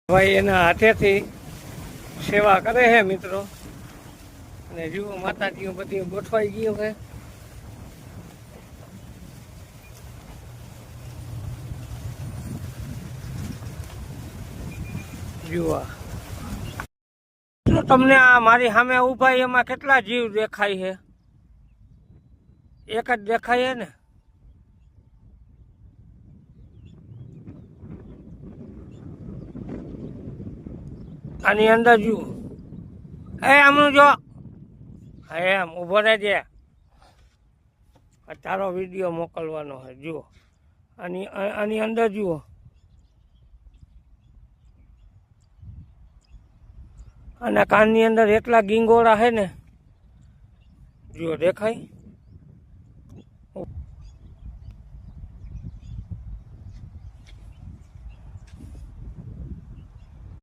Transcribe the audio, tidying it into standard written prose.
ભાઈ એના હાથેથી સેવા કરે છે મિત્રો. અને જુઓ માતાજીઓ બધી ગોઠવાઈ ગયું છે. જુઓ તમને આ મારી સામે ઊભા એમાં કેટલા જીવ દેખાય છે? એક જ દેખાય ને. આની અંદર જુઓ આમનું જો એમ ઊભો રહેજે, તારો વિડીયો મોકલવાનો છે. જુઓ આની અંદર જુઓ, અને કાનની અંદર એટલા ગીંગોળા છે ને, જુઓ દેખાય.